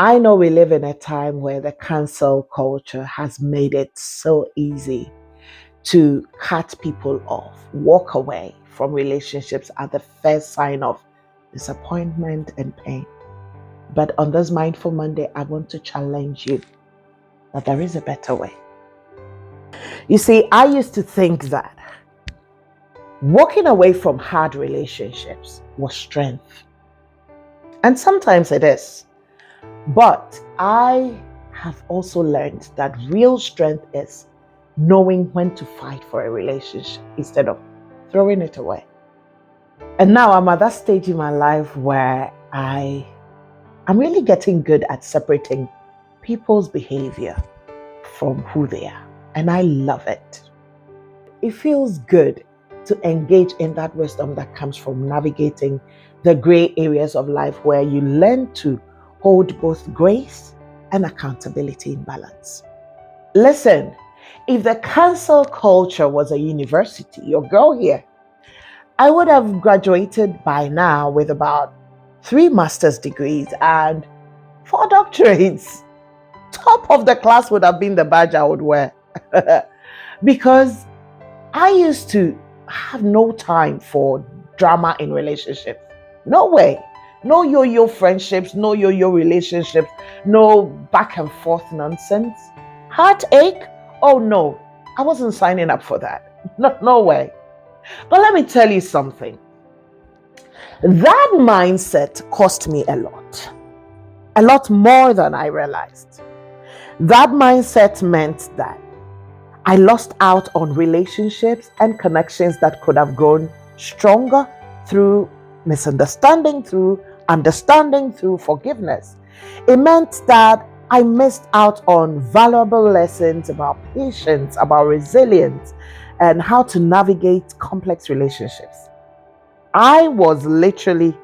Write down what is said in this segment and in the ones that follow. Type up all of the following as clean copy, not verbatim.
I know we live in a time where the cancel culture has made it so easy to cut people off, walk away from relationships at the first sign of disappointment and pain. But on this Mindful Monday, I want to challenge you that there is a better way. You see, I used to think that walking away from hard relationships was strength. And sometimes it is. But I have also learned that real strength is knowing when to fight for a relationship instead of throwing it away. And now I'm at that stage in my life where I'm really getting good at separating people's behavior from who they are. And I love it. It feels good to engage in that wisdom that comes from navigating the gray areas of life where you learn to hold both grace and accountability in balance. Listen, if the cancel culture was a university, your girl here, I would have graduated by now with about 3 master's degrees and 4 doctorates. Top of the class would have been the badge I would wear. Because I used to have no time for drama in relationships. No way. No yo-yo friendships, no yo-yo relationships, no back and forth nonsense. Heartache? Oh no, I wasn't signing up for that. No way. But let me tell you something. That mindset cost me a lot more than I realized. That mindset meant that I lost out on relationships and connections that could have grown stronger through misunderstanding, through understanding, through forgiveness. It meant that I missed out on valuable lessons about patience, about resilience, and how to navigate complex relationships. I was literally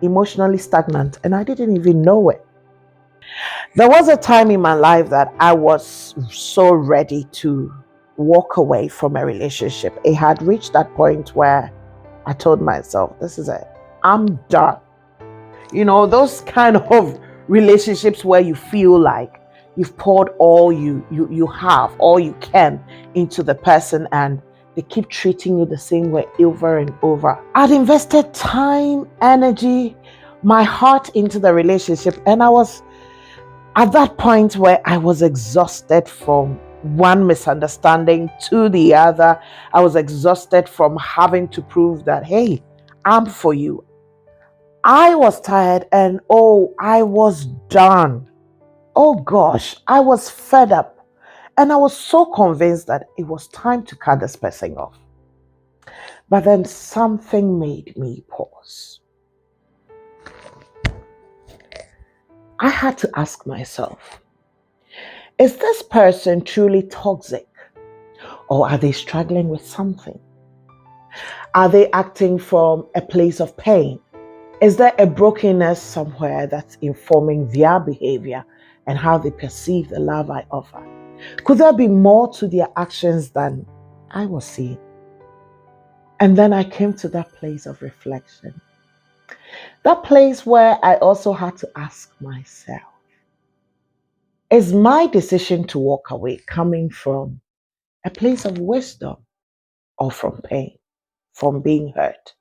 emotionally stagnant and I didn't even know it. There was a time in my life that I was so ready to walk away from a relationship. It had reached that point where I told myself, this is it. I'm done. You know, those kind of relationships where you feel like you've poured all you have, all you can into the person and they keep treating you the same way over and over. I'd invested time, energy, my heart into the relationship, and I was at that point where I was exhausted from one misunderstanding to the other. I was exhausted from having to prove that, hey, I'm for you. I was tired and I was done. Oh gosh, I was fed up. And I was so convinced that it was time to cut this person off. But then something made me pause. I had to ask myself, is this person truly toxic? Or are they struggling with something? Are they acting from a place of pain? Is there a brokenness somewhere that's informing their behavior and how they perceive the love I offer? Could there be more to their actions than I was seeing? And then I came to that place of reflection. That place where I also had to ask myself, is my decision to walk away coming from a place of wisdom or from pain, from being hurt?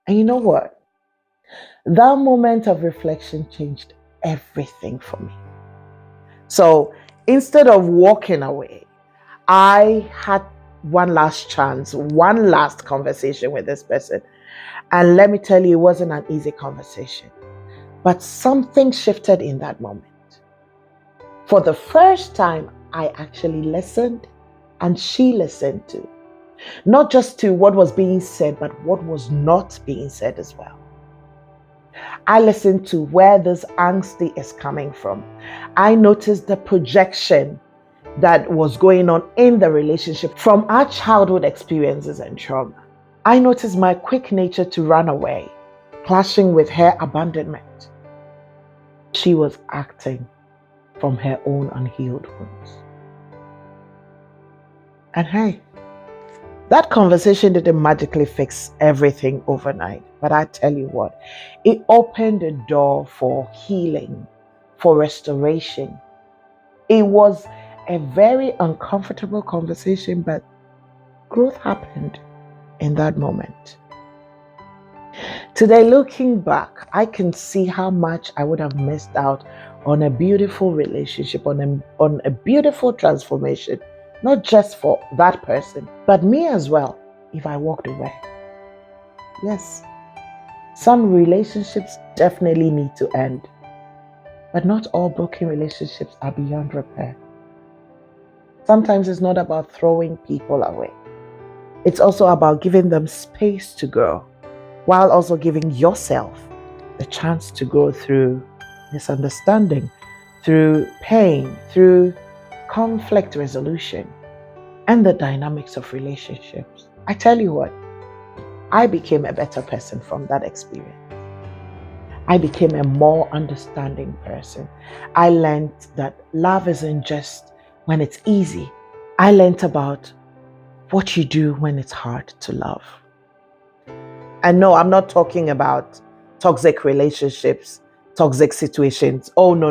And you know what? That moment of reflection changed everything for me. So instead of walking away, I had one last chance, one last conversation with this person. And let me tell you, it wasn't an easy conversation. But something shifted in that moment. For the first time, I actually listened and she listened too. Not just to what was being said, but what was not being said as well. I listened to where this angst is coming from. I noticed the projection that was going on in the relationship from our childhood experiences and trauma. I noticed my quick nature to run away, clashing with her abandonment. She was acting from her own unhealed wounds. And hey, that conversation didn't magically fix everything overnight, but I tell you what, it opened the door for healing, for restoration. It was a very uncomfortable conversation, but growth happened in that moment. Today, looking back, I can see how much I would have missed out on a beautiful relationship, on a beautiful transformation, not just for that person, but me as well, if I walked away. Yes, some relationships definitely need to end, but not all broken relationships are beyond repair. Sometimes it's not about throwing people away. It's also about giving them space to grow, while also giving yourself the chance to grow through misunderstanding, through pain, through conflict resolution, and the dynamics of relationships. I tell you what, I became a better person from that experience. I became a more understanding person. I learned that love isn't just when it's easy. I learned about what you do when it's hard to love. And no, I'm not talking about toxic relationships, toxic situations. Oh, no.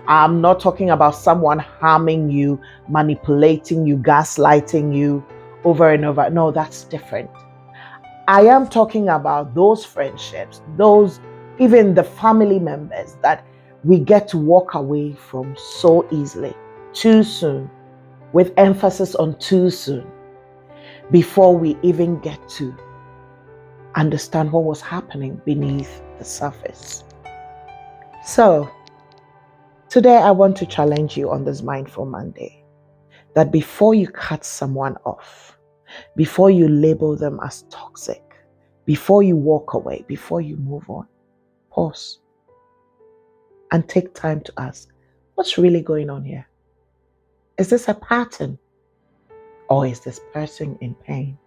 I'm not talking about someone harming you, manipulating you, gaslighting you over and over. No, that's different. I am talking about those friendships, those, even the family members that we get to walk away from so easily, too soon, with emphasis on too soon, before we even get to understand what was happening beneath the surface. So, today I want to challenge you on this Mindful Monday that before you cut someone off, before you label them as toxic, before you walk away, before you move on, pause and take time to ask, what's really going on here? Is this a pattern, or is this person in pain?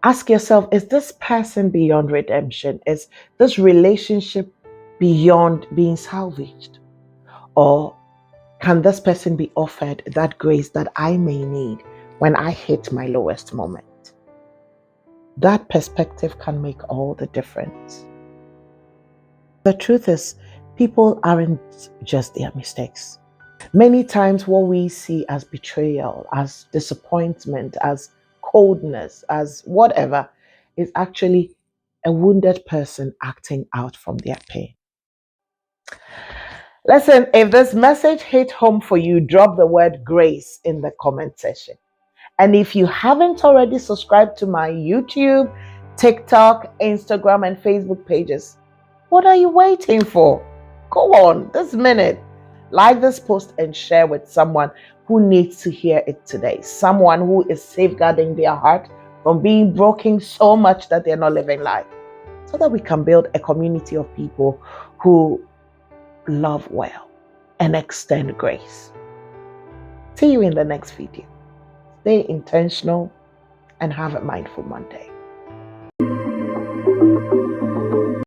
Ask yourself, is this person beyond redemption? Is this relationship beyond being salvaged? Or can this person be offered that grace that I may need when I hit my lowest moment? That perspective can make all the difference. The truth is, people aren't just their mistakes. Many times what we see as betrayal, as disappointment, as coldness, as whatever, is actually a wounded person acting out from their pain. Listen, if this message hit home for you, drop the word grace in the comment section. And if you haven't already subscribed to my YouTube, TikTok, Instagram, and Facebook pages, what are you waiting for? Go on this minute. Like this post and share with someone who needs to hear it today. Someone who is safeguarding their heart from being broken so much that they're not living life. So that we can build a community of people who love well and extend grace. See you in the next video. Stay intentional and have a mindful Monday.